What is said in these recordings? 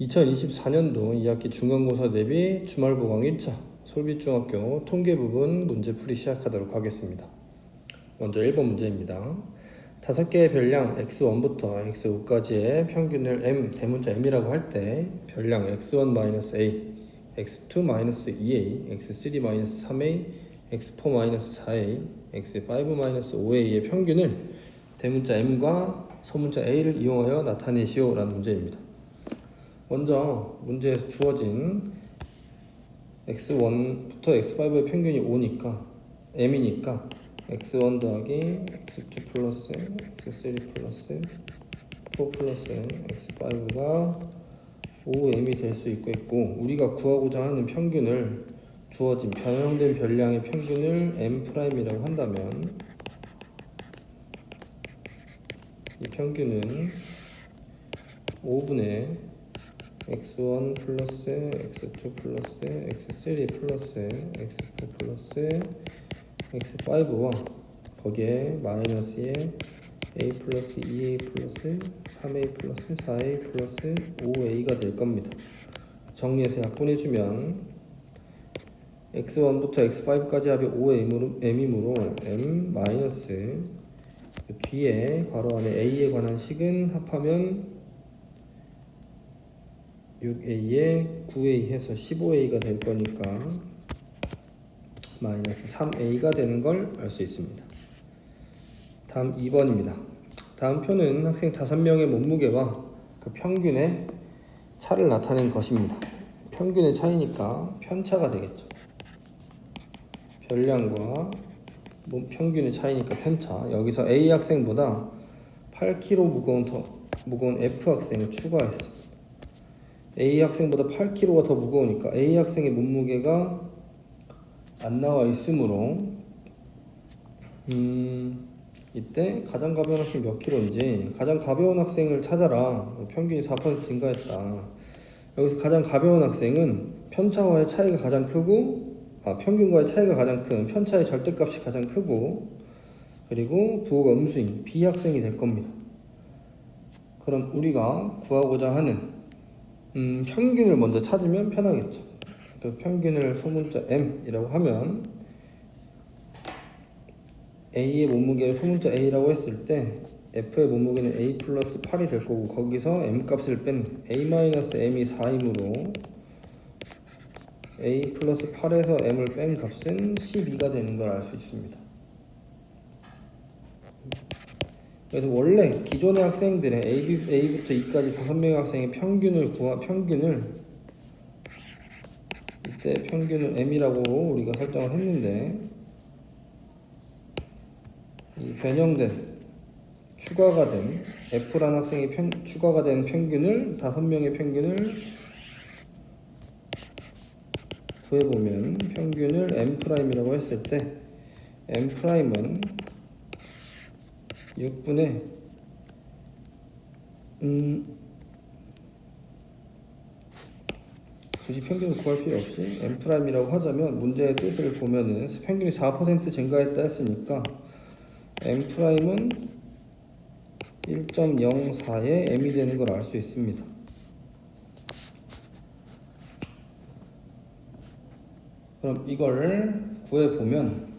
2024년도 2학기 중간고사 대비 주말보강 1차 솔빛중학교 통계 부분 문제 풀이 시작하도록 하겠습니다. 먼저 1번 문제입니다. 5개의 별량 x1부터 x5까지의 평균을 m, 대문자 m이라고 할 때 별량 x1-a, x2-2a, x3-3a, x4-4a, x5-5a의 평균을 대문자 m과 소문자 a를 이용하여 나타내시오 라는 문제입니다. 먼저 문제에서 주어진 x1부터 x5의 평균이 5니까 m이니까 x1 더하기 x2 플러스 x3 플러스 4 플러스 x5가 5m이 될 수 있고 우리가 구하고자 하는 평균을 주어진 변형된 별량의 평균을 m'이라고 한다면 이 평균은 5분의 x1 플러스 x2 플러스 x3 플러스 x4 플러스 x5와 거기에 마이너스에 a 플러스 2a 플러스 3a 플러스 4a 플러스 5a가 될 겁니다. 정리해서 약분해주면 x1부터 x5까지 합이 5m이므로 m 마이너스 뒤에 괄호 안에 a에 관한 식은 합하면 6a에 9a 해서 15a가 될 거니까 마이너스 3a가 되는 걸 알 수 있습니다. 다음 2번입니다. 다음 표는 학생 5명의 몸무게와 그 평균의 차를 나타낸 것입니다. 평균의 차이니까 편차가 되겠죠. 별량과 평균의 차이니까 편차. 여기서 A 학생보다 8kg 무거운 F 학생을 추가했어. A 학생보다 8kg가 더 무거우니까 A 학생의 몸무게가 안 나와 있으므로 이때 가장 가벼운 학생 몇 킬로인지 가장 가벼운 학생을 찾아라. 평균이 4% 증가했다. 여기서 가장 가벼운 학생은 편차와의 차이가 가장 크고 평균과의 차이가 가장 큰 편차의 절대값이 가장 크고 그리고 부호가 음수인 B 학생이 될 겁니다. 그럼 우리가 구하고자 하는 평균을 먼저 찾으면 편하겠죠. 그 평균을 소문자 m이라고 하면 a의 몸무게를 소문자 a라고 했을 때 f의 몸무게는 a 플러스 8이 될 거고 거기서 m 값을 뺀 a 마이너스 m이 4이므로 a 플러스 8에서 m을 뺀 값은 12가 되는 걸 알 수 있습니다. 그래서 원래 기존의 학생들의 A부터 E까지 5명의 학생의 평균을 이때 평균을 M이라고 우리가 설정을 했는데 이 변형된 추가가 된 F라는 학생이 추가가 된 평균을 5명의 평균을 구해보면 평균을 M'이라고 했을 때 M'은 6분의 굳이 평균을 구할 필요 없이 M'이라고 하자면 문제의 뜻을 보면은 평균이 4% 증가했다 했으니까 M'은 1.04의 M이 되는 걸 알 수 있습니다. 그럼 이걸 구해보면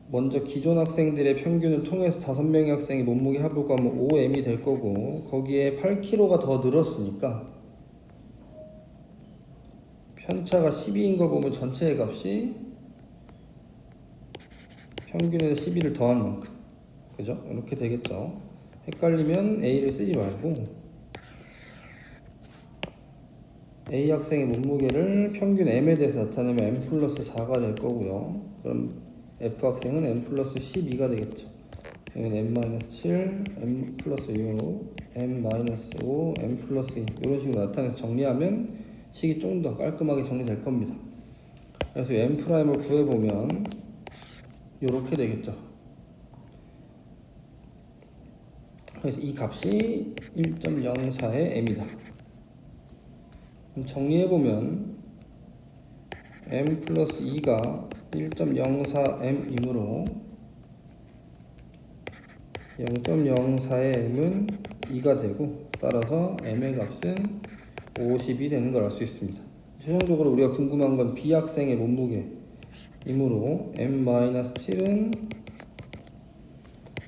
먼저 기존 학생들의 평균을 통해서 5명의 학생이 몸무게 합을 구하면 5m이 될 거고 거기에 8kg가 더 늘었으니까 편차가 12인 걸 보면 전체의 값이 평균에서 12를 더한 만큼 그죠? 이렇게 되겠죠. 헷갈리면 A를 쓰지 말고 A 학생의 몸무게를 평균 M에 대해서 나타내면 M 플러스 4가 될 거고요. 그럼 F 학생은 M 플러스 12가 되겠죠. 여기는 M 마이너스 7, M 플러스 6, M 마이너스 5, M 플러스 2 이런 식으로 나타내서 정리하면 식이 좀 더 깔끔하게 정리될 겁니다. 그래서 M 프라임을 구해보면 이렇게 되겠죠. 그래서 이 값이 1.04의 M이다. 그럼 정리해보면 M 플러스 2가 1.04M이므로 0.04의 m은 2가 되고 따라서 m의 값은 50이 되는 걸 알 수 있습니다. 최종적으로 우리가 궁금한 건 B학생의 몸무게이므로 m-7은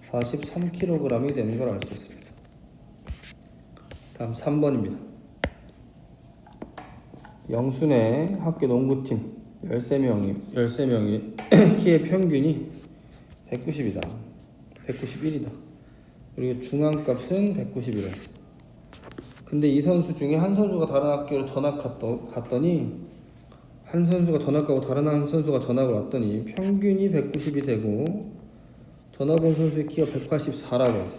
43kg이 되는 걸 알 수 있습니다. 다음 3번입니다. 영순의 학교 농구팀 13명이 키의 평균이 190이다. 191이다. 그리고 중앙값은 190이다. 근데 이 선수 중에 한 선수가 다른 학교로 전학 갔더니 한 선수가 전학 가고 다른 한 선수가 전학을 왔더니 평균이 190이 되고 전학 온 선수의 키가 184라고 했어.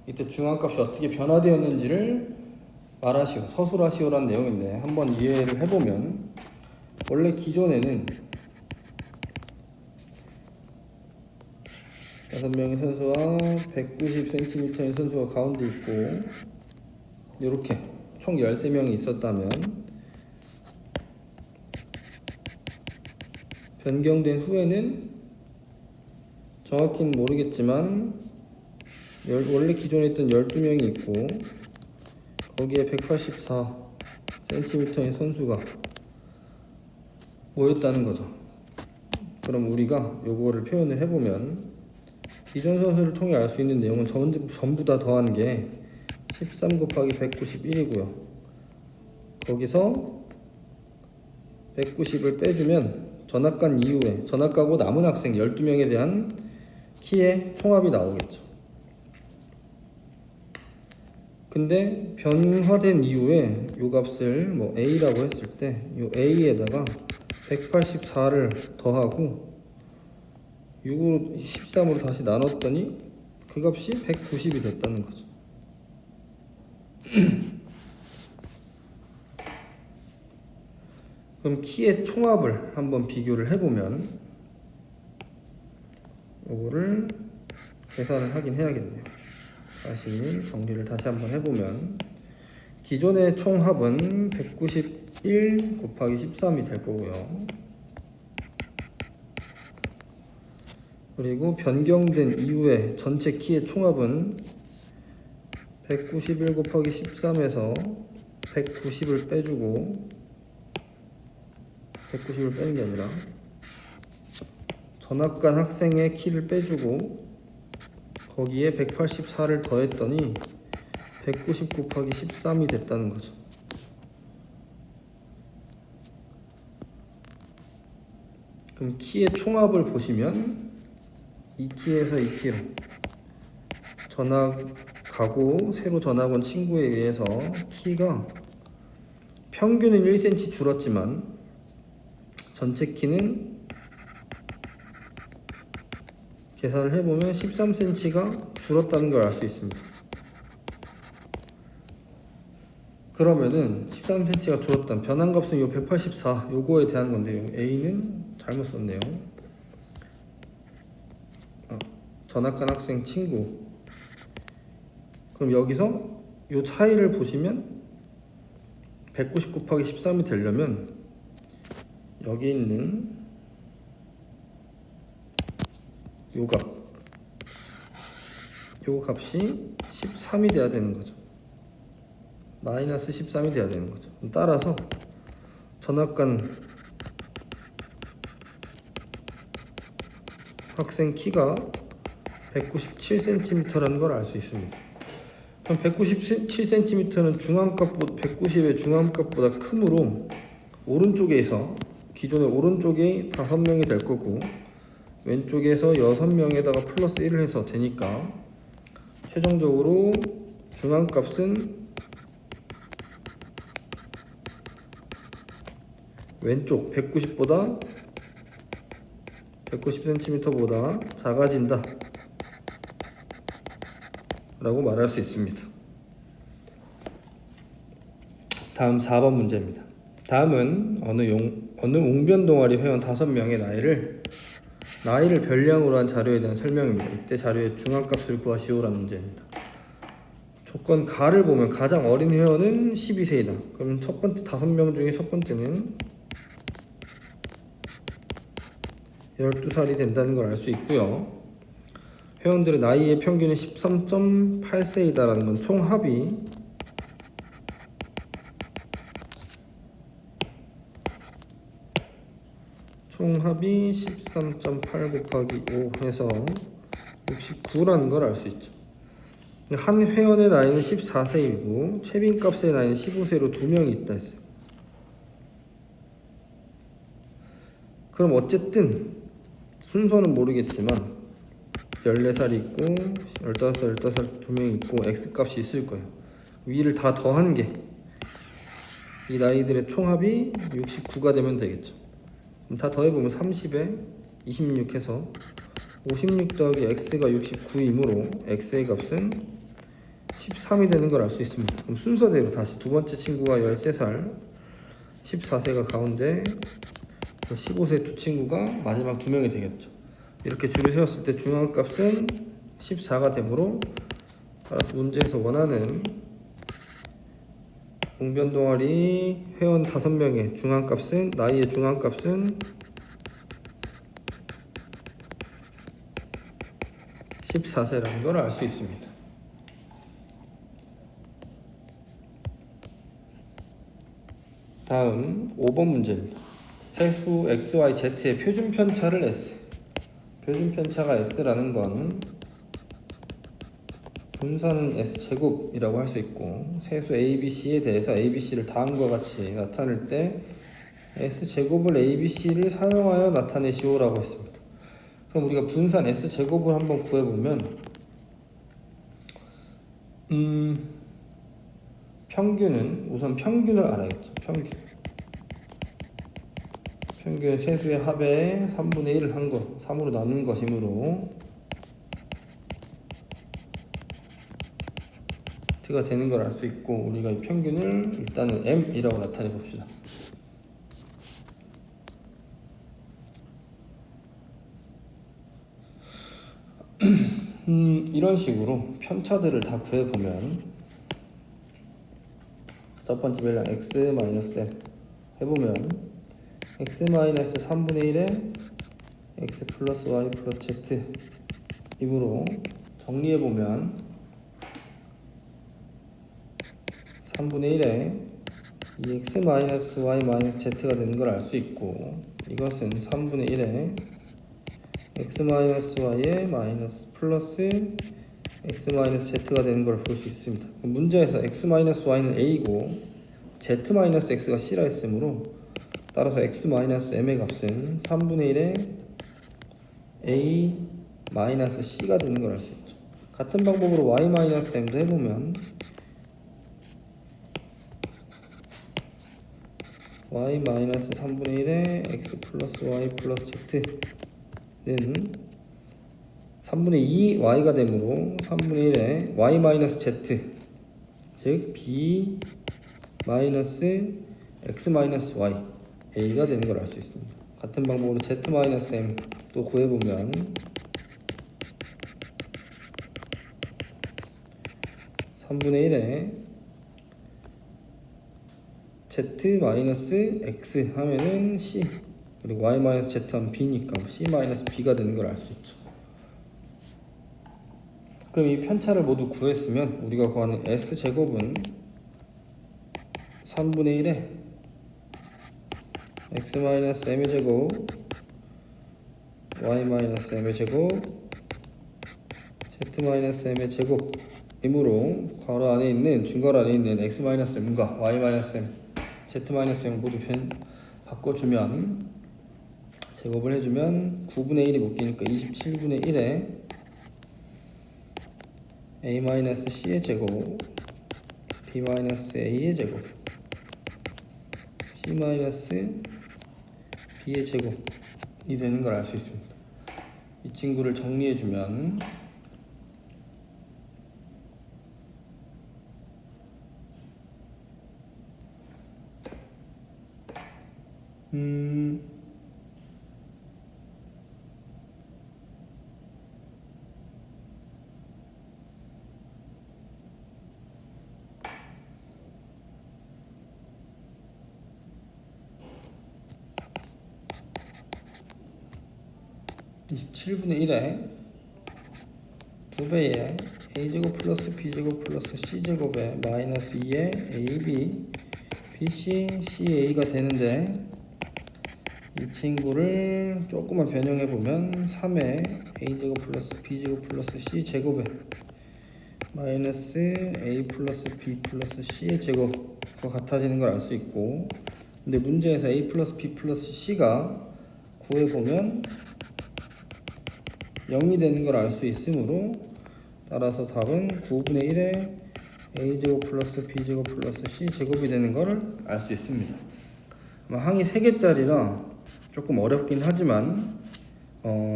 이때 중앙값이 어떻게 변화되었는지를 말하시오, 서술하시오라는 내용인데 한번 이해를 해보면 원래 기존에는 5명의 선수와 190cm의 선수가 가운데 있고 이렇게 총 13명이 있었다면 변경된 후에는 정확히는 모르겠지만 원래 기존에 있던 12명이 있고 거기에 184cm의 선수가 모였다는 거죠. 그럼 우리가 요거를 표현을 해보면 기존 선수를 통해 알 수 있는 내용은 전부 다 더한 게 13 곱하기 191이고요. 거기서 190을 빼주면 전학 간 이후에 전학 가고 남은 학생 12명에 대한 키의 총합이 나오겠죠. 근데 변화된 이후에 요 값을 뭐 A라고 했을 때 요 A에다가 184를 더하고 6으로 13으로 다시 나눴더니 그 값이 190이 됐다는 거죠. 그럼 키의 총합을 한번 비교를 해보면 요거를 계산을 하긴 해야겠네요. 다시 정리를 다시 한번 해보면 기존의 총합은 191 곱하기 13이 될 거고요. 그리고 변경된 이후에 전체 키의 총합은 191 곱하기 13에서 190을 빼주고 190을 빼는 게 아니라 전학 간 학생의 키를 빼주고 거기에 184를 더했더니 190 곱하기 13이 됐다는 거죠. 그럼 키의 총합을 보시면 이 키에서 이 키로 전학 가고 새로 전학 온 친구에 의해서 키가 평균은 1cm 줄었지만 전체 키는 계산을 해보면 13cm가 줄었다는 걸 알 수 있습니다. 그러면은 13cm가 줄었다는 변환값은 요 184 요거에 대한 건데요. A는 잘못 썼네요. 전학 간 학생 친구. 그럼 여기서 요 차이를 보시면 190 곱하기 13이 되려면 여기 있는 요 값이 13이 돼야 되는 거죠. 마이너스 13이 돼야 되는 거죠. 따라서 전학 간 학생 키가 197cm라는 걸 알 수 있습니다. 그럼 197cm는 중앙값보다 190의 중앙값보다 크므로 오른쪽에서 기존의 오른쪽에 5명이 될 거고 왼쪽에서 6명에다가 플러스 1을 해서 되니까 최종적으로 중앙값은 왼쪽 190cm보다 작아진다 라고 말할 수 있습니다. 다음 4번 문제입니다. 다음은 어느 웅변 동아리 회원 5명의 나이를 별량으로 한 자료에 대한 설명입니다. 이때 자료의 중앙값을 구하시오라는 문제입니다. 조건 가를 보면 가장 어린 회원은 12세이다. 그럼 첫 번째 5명 중에 첫 번째는 12살이 된다는 걸 알 수 있고요. 회원들의 나이의 평균은 13.8세이다라는 건 총합이 13.8 곱하기 5 해서 69라는 걸 알 수 있죠. 한 회원의 나이는 14세이고 채빈값의 나이는 15세로 두 명이 있다 했어요. 그럼 어쨌든 순서는 모르겠지만 14살 있고 15살 두 명 있고 X값이 있을 거예요. 위를 다 더한 게 이 나이들의 총합이 69가 되면 되겠죠. 그럼 다 더해보면 30에 26 해서 56 더하기 X가 69이므로 X의 값은 13이 되는 걸 알 수 있습니다. 그럼 순서대로 다시 두 번째 친구가 13살 14세가 가운데 15세 두 친구가 마지막 두 명이 되겠죠. 이렇게 줄을 세웠을 때 중앙값은 14가 되므로 따라서 문제에서 원하는 공변 동아리 회원 5명의 중앙값은 나이의 중앙값은 14세라는 걸 알 수 있습니다. 다음 5번 문제입니다. 세수 x, y, z의 표준 편차를 S. 표준 편차가 S라는 건 분산은 S제곱이라고 할 수 있고 세수 ABC에 대해서 ABC를 다음과 같이 나타낼 때 S제곱을 ABC를 사용하여 나타내시오라고 했습니다. 그럼 우리가 분산 S제곱을 한번 구해보면 평균은 우선 평균을 알아야겠죠. 평균 세수의 합의 3분의 1을 한 것, 3으로 나눈 것이므로 T가 되는 걸 알 수 있고 우리가 이 평균을 일단은 M이라고 나타내 봅시다. 이런 식으로 편차들을 다 구해보면 첫 번째 변량 x-m 해보면 x-3분의 1에 x 플러스 y 플러스 z 이므로 정리해보면 3분의 1에 이 x 마이너스 y 마이너스 z가 되는 걸 알 수 있고 이것은 3분의 1에 x 마이너스 y에 마이너스 플러스 x 마이너스 z가 되는 걸 볼 수 있습니다. 문제에서 x 마이너스 y는 a고 z 마이너스 x가 c라 했으므로 따라서 x 마이너스 m의 값은 3분의 1에 a 마이너스 c가 되는 걸 알 수 있죠. 같은 방법으로 y 마이너스 m도 해보면 y 마이너스 3분의 1에 x 플러스 y 플러스 z는 3분의 2 y가 되므로 3분의 1에 y 마이너스 z 즉 b 마이너스 x 마이너스 y a가 되는 걸 알 수 있습니다. 같은 방법으로 z 마이너스 m 또 구해보면 3분의 1에 z 마이너스 x 하면은 c 그리고 y 마이너스 z 하면 b니까 c 마이너스 b가 되는 걸 알 수 있죠. 그럼 이 편차를 모두 구했으면 우리가 구하는 S제곱은 3분의 1에 x-m의 제곱 y-m의 제곱 z-m의 제곱이므로 괄호 안에 있는 중괄호 안에 있는 x-m과 y-m, z-m 모두 바꿔주면 제곱을 해주면 9분의 1이 묶이니까 27분의 1에 a-c의 제곱 b-a의 제곱 c-b의 제곱이 되는 걸 알 수 있습니다. 이 친구를 정리해주면 음... 27분의 1에 9배에 a제곱 플러스 b제곱 플러스 c제곱에 마이너스 2에 ab bc ca가 되는데, 이 친구를 조금만 변형해보면 3에 a제곱 플러스 b제곱 플러스 c제곱에 마이너스 a 플러스 b 플러스 c의 제곱과 같아지는 걸 알 수 있고, 근데 문제에서 a 플러스 b 플러스 c가 구해보면 0이 되는 걸 알 수 있으므로, 따라서 답은 9분의 1에 a제곱 플러스 b제곱 플러스 c제곱이 되는 걸 알 수 있습니다. 항이 3개짜리라 조금 어렵긴 하지만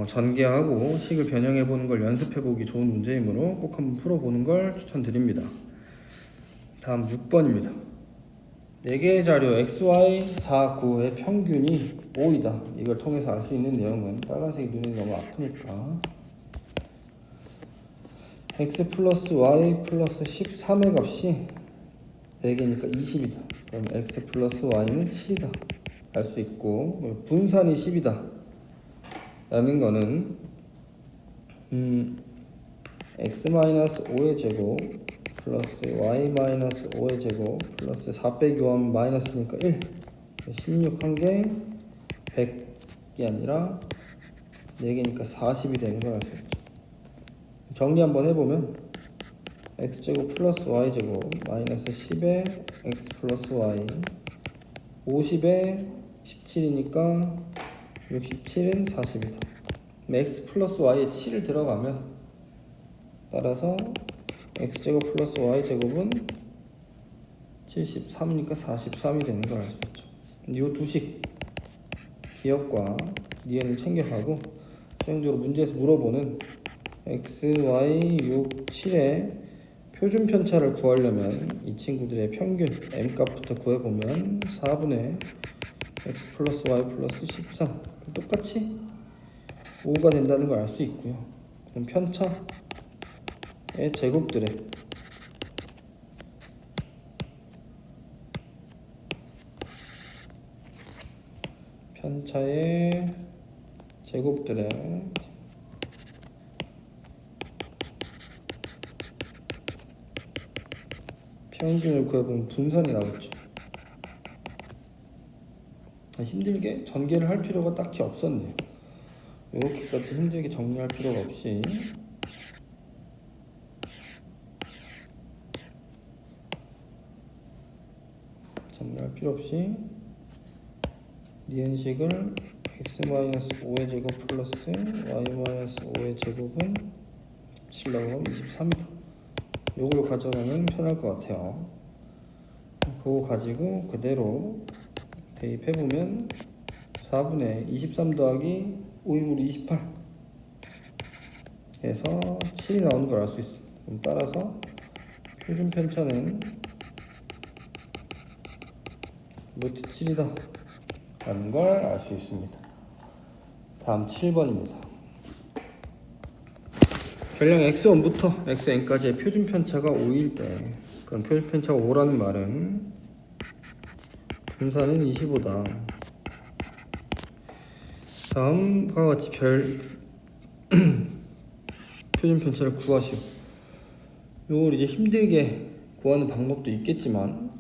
전개하고 식을 변형해보는 걸 연습해보기 좋은 문제이므로 꼭 한번 풀어보는 걸 추천드립니다. 다음 6번입니다. 4개의 자료 XY 4, 9의 평균이 5이다. 이걸 통해서 알 수 있는 내용은 빨간색이 눈이 너무 아프니까 X 플러스 Y 플러스 13의 값이 4개니까 20이다. 그럼 X 플러스 Y는 7이다. 알 수 있고, 분산이 10이다. 라는 거는 x-5의 제곱 플러스 y-5의 제곱 플러스 4 빼기 5하면 마이너스니까 1 16 한 개 100이 아니라 4개니까 40이 되는 걸 알 수 있죠. 정리 한번 해보면 x제곱 플러스 y제곱 마이너스 10에 x 플러스 y 50에 17이니까 67은 40이다. x 플러스 y에 7을 들어가면 따라서 x제곱 플러스 y제곱은 73이니까 43이 되는 걸 알 수 있죠. 이 두식 기억과 니은을 챙겨가고 최종적으로 문제에서 물어보는 x, y, 6, 7의 표준 편차를 구하려면 이 친구들의 평균 m 값부터 구해보면 4분의 x 플러스 y 플러스 13 똑같이 5가 된다는 걸 알 수 있고요. 그럼 편차의 제곱들의 평균을 구해보면 분산이 나오죠. 힘들게 전개를 할 필요가 딱히 없었네요. 이렇게까지 힘들게 정리할 필요가 없이 니은식을 x-5의 제곱 플러스 y-5의 제곱은 17라고 하면 23이다. 요걸 가져가면 편할 것 같아요. 그거 가지고 그대로 대입해보면 4분의 23 더하기 5이므로 28 해서 7이 나오는 걸 알 수 있어요. 그럼 따라서 표준 편차는 루트 7이다 라는 걸 알 수 있습니다. 다음 7번입니다. 결량 x1부터 xn까지의 표준 편차가 5일 때, 그럼 표준 편차가 5라는 말은 분산은 25다. 다음과 같이 표준 편차를 구하시오. 요걸 이제 힘들게 구하는 방법도 있겠지만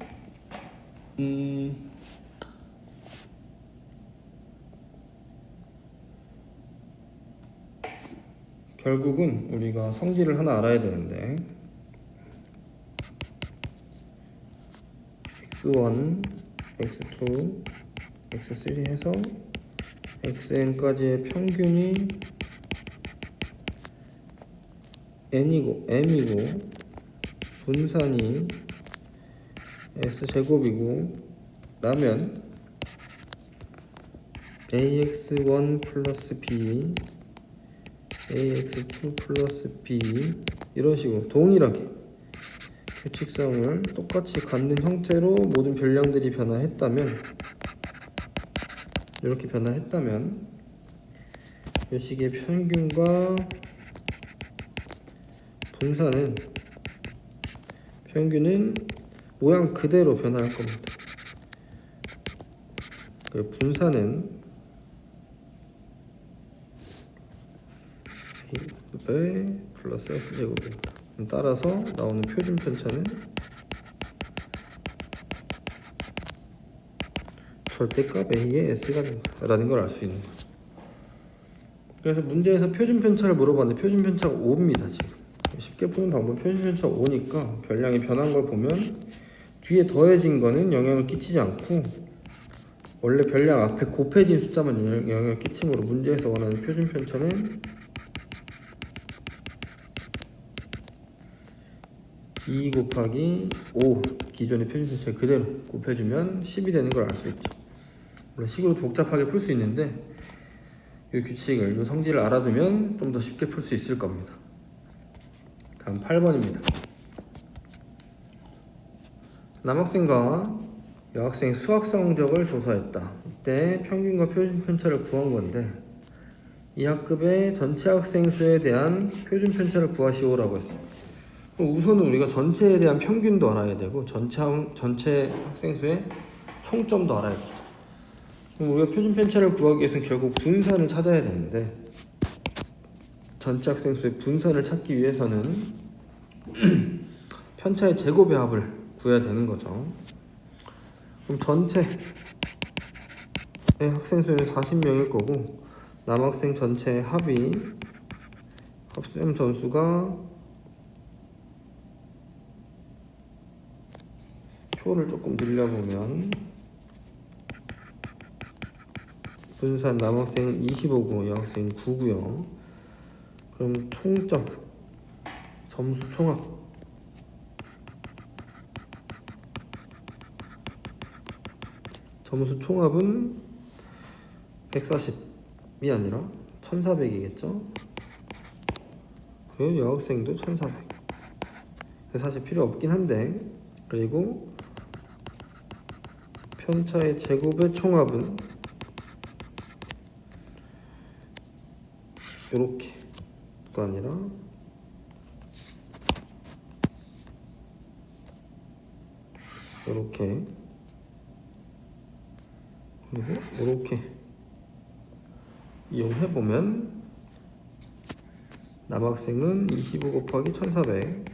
결국은 우리가 성질을 하나 알아야 되는데 x1, x2, x3 해서 xn까지의 평균이 n이고 m이고 분산이 s제곱이고 라면 ax1 플러스 b ax2 플러스 b 이런 식으로 동일하게 규칙성을 똑같이 갖는 형태로 모든 변량들이 변화했다면, 이렇게 변화했다면 이 식의 평균과 평균은 모양 그대로 변화할 겁니다. 그리고 분산은 a 플러스 S제곱입니다. 따라서 나오는 표준 편차는 절대값 A의 S가 된다라는 걸 알 수 있는 거죠. 그래서 문제에서 표준 편차를 물어봤는데 표준 편차가 5입니다. 지금 쉽게 푸는 방법 표준 편차가 5니까 별량이 변한 걸 보면 뒤에 더해진 거는 영향을 끼치지 않고 원래 별량 앞에 곱해진 숫자만 영향을 끼치므로 문제에서 원하는 표준 편차는 2 곱하기 5 기존의 표준 편차 그대로 곱해주면 10이 되는 걸 알 수 있죠. 물론 식으로 복잡하게 풀 수 있는데 이 규칙을, 이 성질을 알아두면 좀 더 쉽게 풀 수 있을 겁니다. 다음 8번입니다. 남학생과 여학생 수학 성적을 조사했다. 이때 평균과 표준 편차를 구한 건데 이 학급의 전체 학생 수에 대한 표준 편차를 구하시오라고 했어요. 그럼 우선은 우리가 전체에 대한 평균도 알아야 되고 전체 학생 수의 총점도 알아야겠죠. 그럼 우리가 표준 편차를 구하기 위해서는 결국 분산을 찾아야 되는데 전체 학생 수의 분산을 찾기 위해서는 편차의 제곱의 합을 구해야 되는 거죠. 그럼 전체의 학생 수는 40명일 거고 남학생 전체의 합셈 전수가 표를 조금 늘려보면 분산 남학생은 25고 여학생은 9고요. 그럼 총점 점수 총합 점수 총합은 140이 아니라 1400이겠죠. 그리고 여학생도 1400. 사실 필요 없긴 한데 그리고 편차의 제곱의 총합은 이렇게가 아니라 이렇게 그리고 이렇게 이용해보면 남학생은 25 곱하기 1400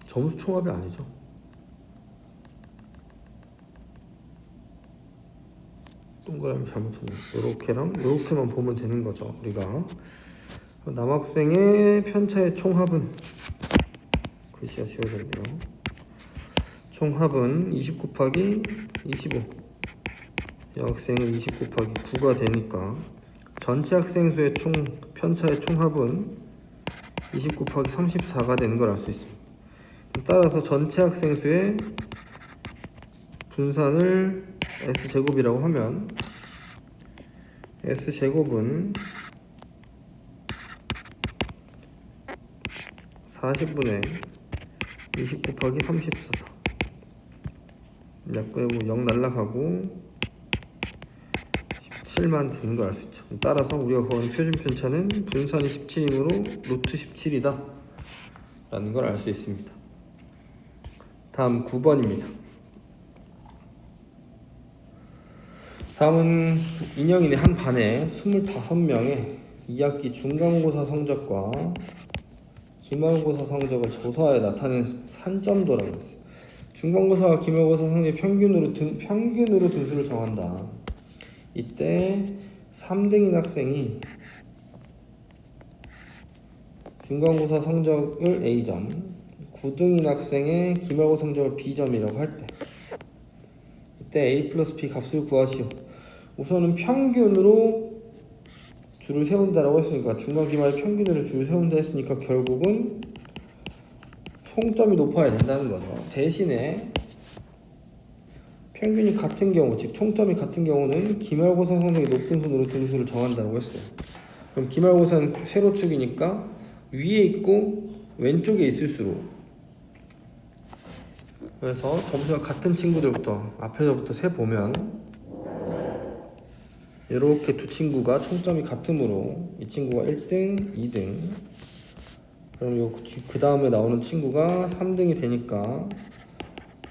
점수 총합이 아니죠. 동그라미 잘못 쳤네요. 이렇게랑 이렇게만 보면 되는 거죠. 우리가 남학생의 편차의 총합은 글씨가 지워졌네요. 총합은 20 곱하기 25 여학생은 20 곱하기 9가 되니까 전체 학생 수의 편차의 총합은 20 곱하기 34가 되는 걸 알 수 있습니다. 따라서 전체 학생 수의 분산을 S제곱이라고 하면 S제곱은 40분의 20 곱하기 34 약분하고 0 날라가고 17만 되는 걸 알 수 있죠. 따라서 우리가 구하는 표준 편차는 분산이 17이므로 루트 17이다 라는 걸 알 수 있습니다. 다음 9번입니다. 다음은 인형이네 한 반에 25명의 2학기 중간고사 성적과 기말고사 성적을 조사하여 나타낸 산점도라고 했어요. 중간고사와 기말고사 성적 평균으로 등수를 정한다. 이때 3등인 학생이 중간고사 성적을 A점, 9등인 학생의 기말고사 성적을 B점이라고 할 때 이때 A 플러스 B 값을 구하시오. 우선은 평균으로 줄을 세운다라고 했으니까 중간 기말 평균으로 줄을 세운다 했으니까 결국은 총점이 높아야 된다는 거죠. 대신에 평균이 같은 경우, 즉 총점이 같은 경우는 기말고사 성적이 높은 순으로 등수를 정한다고 했어요. 그럼 기말고사는 세로축이니까 위에 있고 왼쪽에 있을수록, 그래서 점수가 같은 친구들부터 앞에서부터 세 보면 이렇게 두 친구가 총점이 같으므로 이 친구가 1등, 2등, 그럼 그 다음에 나오는 친구가 3등이 되니까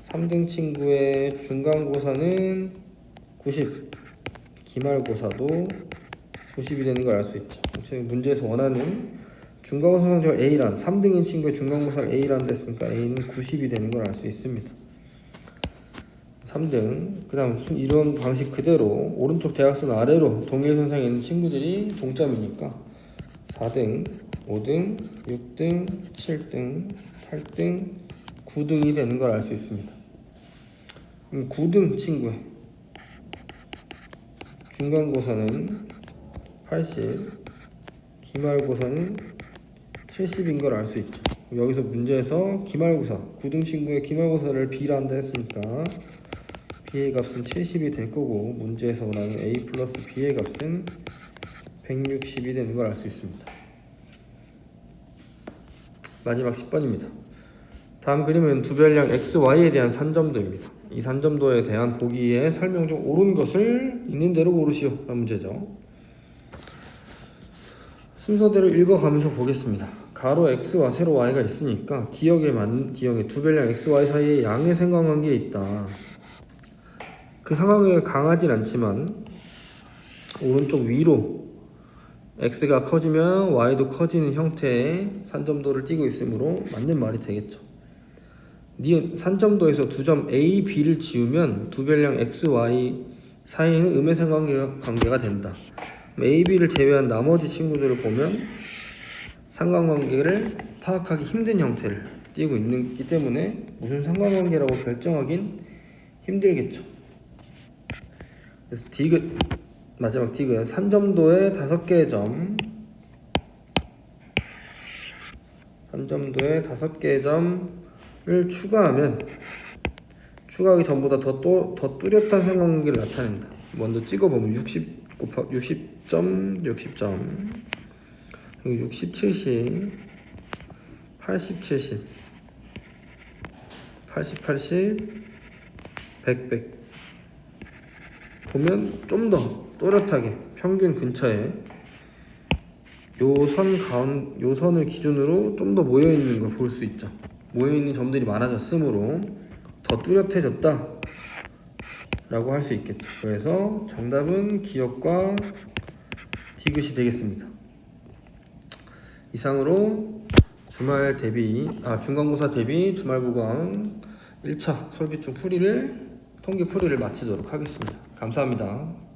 3등 친구의 중간고사는 90, 기말고사도 90이 되는 걸 알 수 있죠. 저희 문제에서 원하는 중간고사 성적 A란 3등인 친구의 중간고사를 A란 됐으니까 A는 90이 되는 걸 알 수 있습니다. 3등. 그 다음 이런 방식 그대로 오른쪽 대각선 아래로 동일선상에 있는 친구들이 동점이니까 4등, 5등, 6등, 7등, 8등, 9등이 되는 걸 알 수 있습니다. 9등 친구의 중간고사는 80, 기말고사는 70인 걸 알 수 있죠. 여기서 문제에서 기말고사, 9등 친구의 기말고사를 B라 한다 했으니까 B의 값은 70이 될 거고, 문제에서 원하는 A 플러스 B의 값은 160이 되는 걸 알 수 있습니다. 마지막 10번입니다. 다음 그림은 두별량 XY에 대한 산점도입니다. 이 산점도에 대한 보기에 설명 중 옳은 것을 있는 대로 고르시오 라는 문제죠. 순서대로 읽어가면서 보겠습니다. 가로 X와 세로 Y가 있으니까 기역에 두별량 XY 사이에 양의 상관관계에 있다. 그 상관관계가 강하진 않지만 오른쪽 위로 X가 커지면 Y도 커지는 형태의 산점도를 띠고 있으므로 맞는 말이 되겠죠. 산점도에서 두 점 A, B를 지우면 두별량 X, Y 사이에는 음의 상관관계가 된다. A, B를 제외한 나머지 친구들을 보면 상관관계를 파악하기 힘든 형태를 띠고 있기 때문에 무슨 상관관계라고 결정하긴 힘들겠죠. 그래서 마지막 디귿 산점도의 5개의 점, 산점도의 5개의 점을 추가하기 전보다 더 뚜렷한 상관관계를 나타낸다. 먼저 찍어보면 60 곱하기 60점, 60, 70, 80, 70, 80, 100 보면 좀 더 또렷하게 평균 근처에 요 선을 기준으로 좀 더 모여있는 걸 볼 수 있죠. 모여있는 점들이 많아졌으므로 더 뚜렷해졌다 라고 할 수 있겠죠. 그래서 정답은 기역과 디귿이 되겠습니다. 이상으로 중간고사 대비 주말국어 1차 설비충 통계 풀이를 마치도록 하겠습니다. 감사합니다.